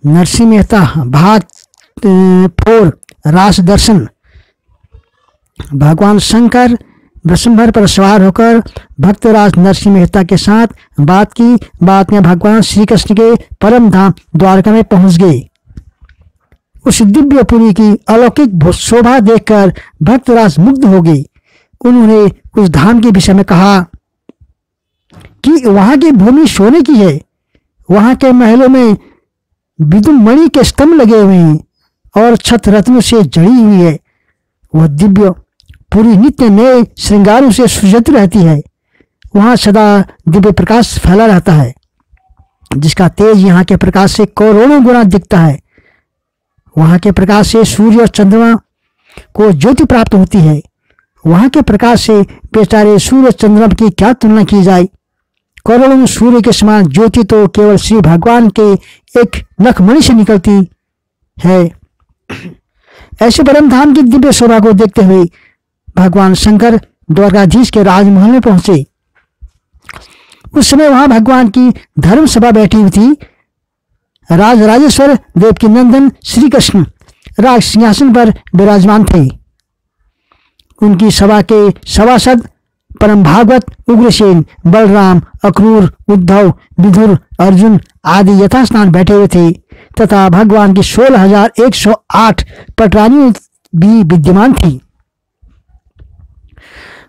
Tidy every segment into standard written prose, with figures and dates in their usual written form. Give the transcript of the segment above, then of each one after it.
नरसिंह मेहता भाग 4 रास दर्शन। भगवान शंकर वृषंभर पर सवार होकर भक्तराज नरसिंह मेहता के साथ बात की। बात में भगवान श्री कृष्ण के परम धाम द्वारका में पहुंच गए। उस दिव्यपुरी की अलौकिक शोभा देखकर भक्तराज मुग्ध हो गए। उन्होंने उस धाम के विषय में कहा कि वहां की भूमि सोने की है, वहां के महलों में विदुमणि के स्तंभ लगे हुए हैं और छत रत्नों से जड़ी हुई है। वह दिव्य पूरी नित्य नए श्रृंगारों से सुसज्जित रहती है। वहां सदा दिव्य प्रकाश फैला रहता है, जिसका तेज यहाँ के प्रकाश से करोड़ों गुना दिखता है। वहां के प्रकाश से सूर्य और चंद्रमा को ज्योति प्राप्त होती है। वहां के प्रकाश से बेचारे सूर्य चंद्रमा की क्या तुलना की जाए। करोड़ों सूर्य के समान ज्योति तो केवल श्री भगवान के एक नखमणि से निकलती है। ऐसे परम धाम की दिव्य शोभा को देखते हुए भगवान शंकर द्वारकाधीश के राजमहल में पहुंचे। उस समय वहां भगवान की धर्म सभा बैठी हुई थी। राजराजेश्वर देव के नंदन श्री कृष्ण राज सिंहासन पर विराजमान थे। उनकी सभा के सभासद परम भागवत, उग्रसेन, बलराम, अक्रूर, उद्धव, विदुर, अर्जुन आदि यथास्थान बैठे हुए थे तथा भगवान की 16,108 पटरानी भी विद्यमान थी।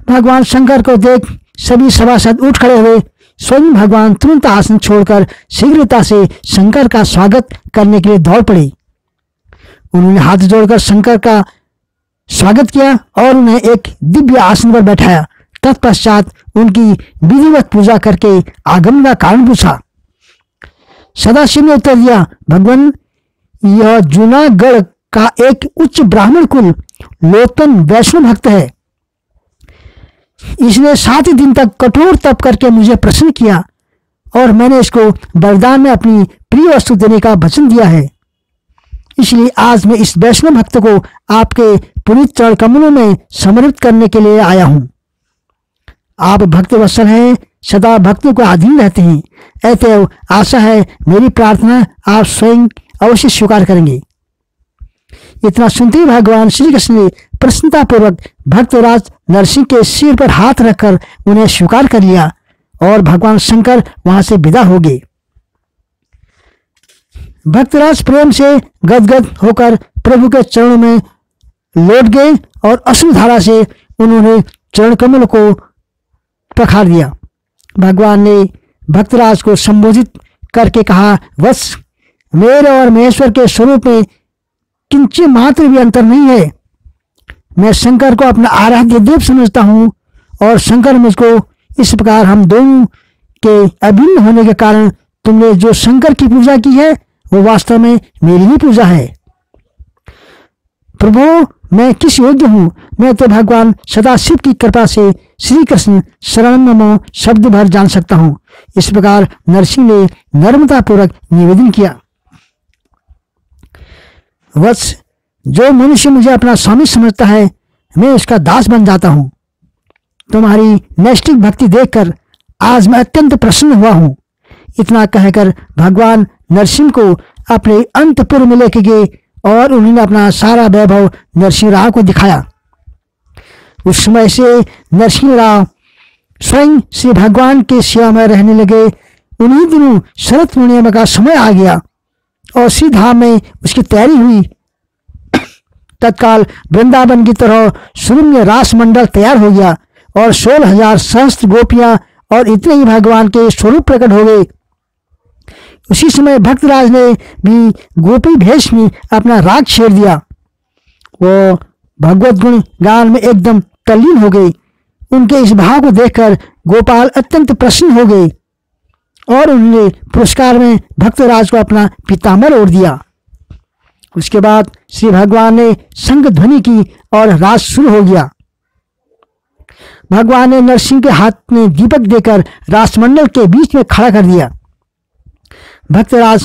भगवान शंकर को देख सभी सभासद उठ खड़े हुए। स्वयं भगवान तुरंत आसन छोड़कर शीघ्रता से शंकर का स्वागत करने के लिए दौड़ पड़े। उन्होंने हाथ जोड़कर शंकर का स्वागत किया और उन्हें एक दिव्य आसन पर बैठाया। तत्पश्चात उनकी विधिवत पूजा करके आगमन का कारण पूछा। सदाशिव ने उत्तर दिया, भगवान, यह जूनागढ़ का एक उच्च ब्राह्मण कुल लोतन वैष्णव भक्त है। इसने 7 दिन तक कठोर तप करके मुझे प्रसन्न किया और मैंने इसको वरदान में अपनी प्रिय वस्तु देने का वचन दिया है। इसलिए आज मैं इस वैष्णव भक्त को आपके पुनीत चरण कमलों में समर्पित करने के लिए आया हूं। आप भक्त वत्सल हैं, सदा भक्तों को अधीन रहते हैं। अतएव आशा है मेरी प्रार्थना आप स्वयं अवश्य स्वीकार करेंगे। इतना सुनते ही भगवान श्री कृष्ण ने प्रसन्नतापूर्वक भक्तराज नरसिंह के सिर पर हाथ रखकर उन्हें स्वीकार कर लिया और भगवान शंकर वहां से विदा हो गए। भक्तराज प्रेम से गदगद होकर प्रभु के चरणों में लौट गए और अश्रुधारा से उन्होंने चरण कमल को पखार दिया। भगवान ने भक्तराज को संबोधित करके कहा, वत्स, मेरे और महेश्वर के स्वरूप में किंचित मात्र भी अंतर नहीं है। मैं शंकर को अपना आराध्य देव समझता हूँ और शंकर मुझको इस प्रकार हम दोनों के अभिन्न होने के कारण तुमने जो शंकर की पूजा की है वो वास्तव में मेरी ही पूजा है। प्रभु, मैं किस योग्य हूँ? मैं तो भगवान सदाशिव की कृपा से श्री कृष्ण शरण नमो शब्द भर जान सकता हूँ। इस प्रकार नरसिंह ने नम्रता पूर्वक निवेदन किया। वत्स, जो मनुष्य मुझे अपना स्वामी समझता है मैं उसका दास बन जाता हूँ। तुम्हारी नैष्ठिक भक्ति देखकर आज मैं अत्यंत प्रसन्न हुआ हूँ। इतना कहकर भगवान नरसिंह को अपने अंतपुर में लेके गए और उन्होंने अपना सारा वैभव नरसिंह राव को दिखाया। उस समय से नरसिंह राव स्वयं श्री भगवान के सेवा में रहने लगे। उन्हीं दिनों शरद पूर्णिमा का समय आ गया और श्री धाम में उसकी तैयारी हुई। तत्काल वृंदावन की तरह सुरम्य रास मंडल तैयार हो गया और 16,000 सहस्त्र गोपियां और इतने ही भगवान के स्वरूप प्रकट हो गए। उसी समय भक्तराज ने भी गोपी भेष में अपना राग छेड़ दिया। वो भगवत गुण गान में एकदम तल्लीन हो गई। उनके इस भाव को देखकर गोपाल अत्यंत प्रसन्न हो गए और उन्होंने पुरस्कार में भक्तराज को अपना पीताम्बर ओढ़ दिया। उसके बाद श्री भगवान ने शंख ध्वनि की और रास शुरू हो गया। भगवान ने नरसिंह के हाथ में दीपक देकर रासमंडल के बीच में खड़ा कर दिया। भक्तराज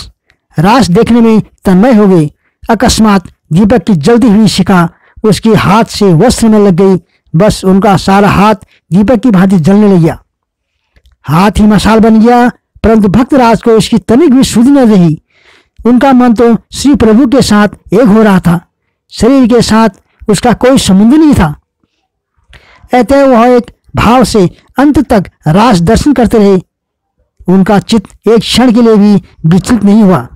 रास देखने में तन्मय हो गए। अकस्मात दीपक की जलती हुई शिखा उसके हाथ से वस्त्र में लग गई। बस उनका सारा हाथ दीपक की भांति जलने लग गया। हाथ ही मशाल बन गया, परंतु भक्तराज को इसकी तनिक भी सुध न रही। उनका मन तो श्री प्रभु के साथ एक हो रहा था, शरीर के साथ उसका कोई संबंध नहीं था। अतः वह एक भाव से अंत तक रास दर्शन करते रहे। उनका चित्त एक क्षण के लिए भी विचलित नहीं हुआ।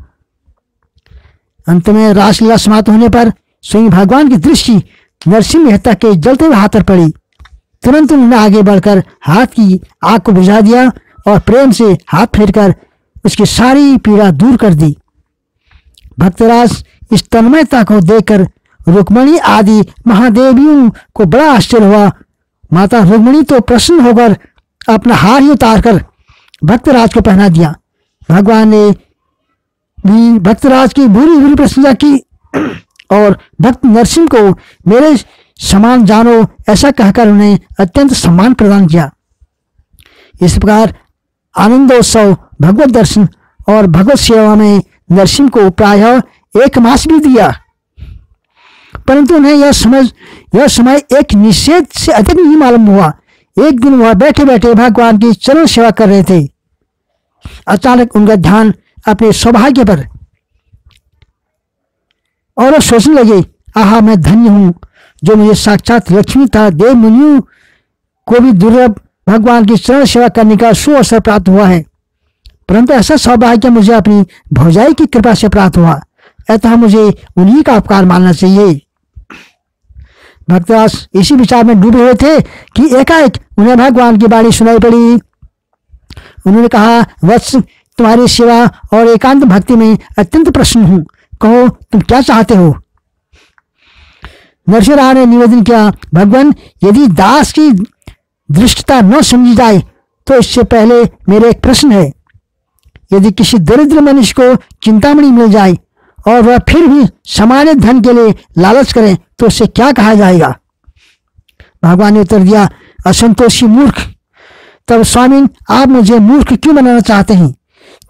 अंत में रासलीला समाप्त होने पर स्वयं भगवान की दृष्टि नरसिंह मेहता के जलते हुए हाथ पर पड़ी। तुरंत उन्होंने आगे बढ़कर हाथ की आग को बुझा दिया और प्रेम से हाथ फेरकर उसकी सारी पीड़ा दूर कर दी। भक्तराज इस तन्मयता को देखकर रुक्मणी आदि महादेवियों को बड़ा आश्चर्य हुआ। माता रुक्मणी तो प्रसन्न होकर अपना हार ही उतारकर भक्तराज को पहना दिया। भगवान ने भी भक्तराज की बुरी बुरी प्रशंसा की और भक्त नरसिंह को मेरे समान जानो ऐसा कहकर उन्हें अत्यंत सम्मान प्रदान किया। इस प्रकार आनंदोत्सव, भगवत दर्शन और भगवत सेवा में नरसिंह को प्रायः 1 मास भी दिया, परंतु उन्हें यह समय एक निषेध से अधिक नहीं मालूम हुआ। एक दिन वह बैठे बैठे भगवान की चरण सेवा कर रहे थे। अचानक उनका ध्यान अपने सौभाग्य पर और वो सोचने लगे, आहा मैं धन्य हूं जो मुझे साक्षात लक्ष्मी था देव मुनियों को भी दुर्लभ भगवान की चरण सेवा करने का सुअवसर प्राप्त हुआ है, परंतु ऐसा सौभाग्य मुझे अपनी भौजाई की कृपा से प्राप्त हुआ, अतः मुझे उन्हीं का उपकार मानना चाहिए। भक्तदास इसी विचार में डूबे हुए थे कि एकाएक उन्हें भगवान की वाणी सुनाई पड़ी। उन्होंने कहा, वत्स तुम्हारी सेवा और एकांत भक्ति में अत्यंत प्रसन्न हूं, कहो तुम क्या चाहते हो। नरसिंह ने निवेदन किया, भगवान यदि दास की दृष्टता न समझी जाए तो इससे पहले मेरे एक प्रश्न है। यदि किसी दरिद्र मनुष्य को चिंतामणि मिल जाए और वह फिर भी सामान्य धन के लिए लालच करे तो उसे क्या कहा जाएगा। भगवान ने उत्तर दिया, असंतोषी मूर्ख। तब स्वामी आप मुझे मूर्ख क्यों बनाना चाहते हैं।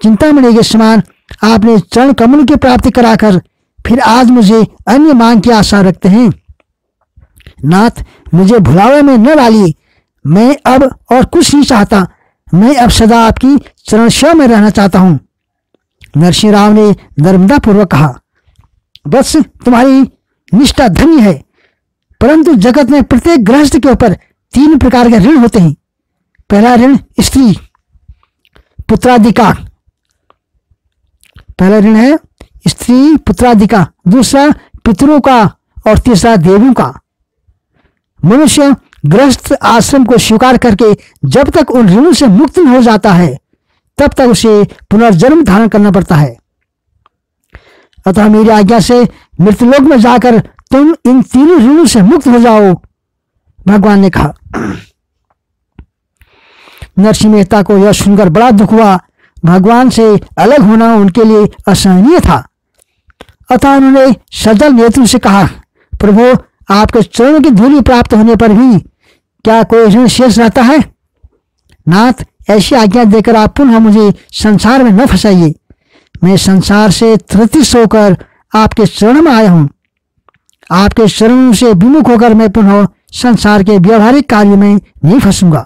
चिंतामणि के समान आपने चरण कमल की प्राप्ति कराकर फिर आज मुझे अन्य मांग की आशा रखते हैं। नाथ मुझे भुलावे में न डालिए, मैं अब और कुछ नहीं चाहता, मैं अब सदा आपकी चरण सेवा में रहना चाहता हूं। नरसिंह राव ने नर्मदा पूर्वक कहा, बस तुम्हारी निष्ठा धन्य है, परंतु जगत में प्रत्येक गृहस्थ के ऊपर 3 प्रकार के ऋण होते हैं। पहला ऋण स्त्री पुत्रादिका, पहला ऋण है स्त्री पुत्रादिका, दूसरा पितरों का और तीसरा देवों का। मनुष्य गृहस्थ आश्रम को स्वीकार करके जब तक उन ऋणों से मुक्त हो जाता है तब तक उसे पुनर्जन्म धारण करना पड़ता है। अतः मेरी आज्ञा से मृत्युलोक में जाकर तुम इन 3 ऋणों से मुक्त हो जाओ, भगवान ने कहा। नरसिंह मेहता को यह सुनकर बड़ा दुख हुआ। भगवान से अलग होना उनके लिए असहनीय था। अतः उन्होंने सजल नेत्र से कहा, प्रभु आपके चरणों की धूलि प्राप्त होने पर भी क्या कोई ऋण शेष रहता है। नाथ ऐसी आज्ञा देकर आप पुनः मुझे संसार में न फंसाइए। मैं संसार से तृतिश होकर आपके चरण में आया हूं। आपके चरणों से विमुख होकर मैं पुनः संसार के व्यवहारिक कार्य में नहीं फंसूंगा।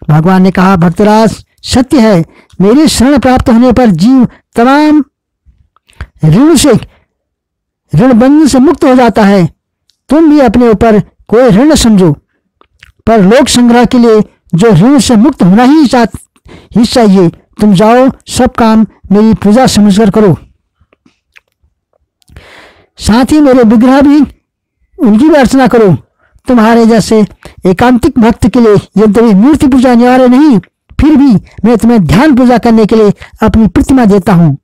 भगवान ने कहा, भक्तराज सत्य है, मेरी शरण प्राप्त होने पर जीव तमाम ऋण बंधन से मुक्त हो जाता है। तुम भी अपने ऊपर कोई ऋण न समझो, पर लोक संग्रह के लिए जो ऋण से मुक्त होना ही चाहिए। तुम जाओ, सब काम मेरी पूजा समझकर करो। साथ ही मेरे विग्रह भी उनकी भी अर्चना करो। तुम्हारे जैसे एकांतिक भक्त के लिए यद्यपि मूर्ति पूजा अनिवार्य नहीं, फिर भी मैं तुम्हें ध्यान पूजा करने के लिए अपनी प्रतिमा देता हूं।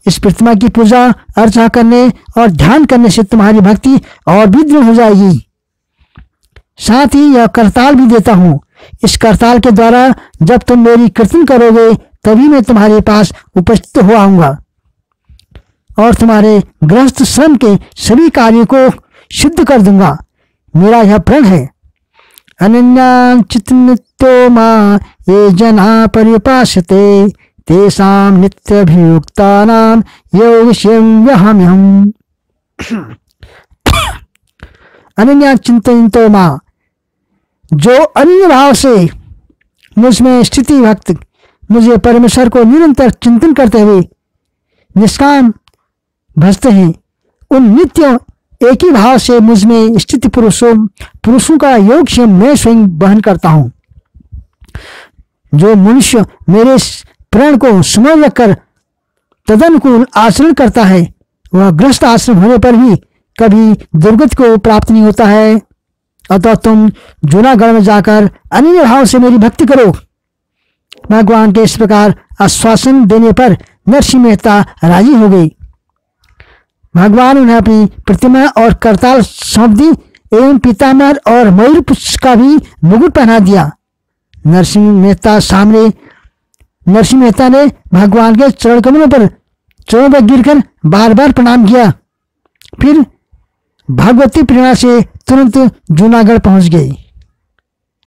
इस प्रतिमा की पूजा अर्चना करने और ध्यान करने से तुम्हारी भक्ति और भी दृढ़ हो जाएगी। साथ ही यह करताल भी देता हूं। इस करताल के द्वारा जब तुम मेरी कीर्तन करोगे तभी मैं तुम्हारे पास उपस्थित हो आऊंगा और तुम्हारे गृहस्थ श्रम के सभी कार्यों को सिद्ध कर दूंगा। मेरा यह प्रण है। अनन्याचित्तो मां ये जना परिपासते तेषां नित्यभियुक्तानां योगक्ष्यम्यहम्। अनन्याचिंतो मां, जो अन्य भाव से मुझ में स्थिति भक्त मुझे परमेश्वर को निरंतर चिंतन करते हुए निष्काम भजते हैं, उन नित्य एक ही भाव से मुझ में स्थित पुरुषों का योग से मैं स्वयं वहन करता हूँ। जो मनुष्य मेरे प्रण को समझ रखकर तदनुकूल आचरण करता है, वह गृहस्थ आश्रम होने पर भी कभी दुर्गति को प्राप्त नहीं होता है। अतः तुम जूनागढ़ में जाकर अनन्य भाव से मेरी भक्ति करो। भगवान के इस प्रकार आश्वासन देने पर नरसिंह मेहता राजी हो गई। भगवान उन्हें अपनी प्रतिमा और करताल सौंप दी एवं पीताम्बर और मयूर पुष्प का भी मुकुट पहना दिया। नरसिंह मेहता ने भगवान के चरणों पर गिरकर बार बार प्रणाम किया। फिर भगवती प्रेरणा से तुरंत जूनागढ़ पहुंच गई।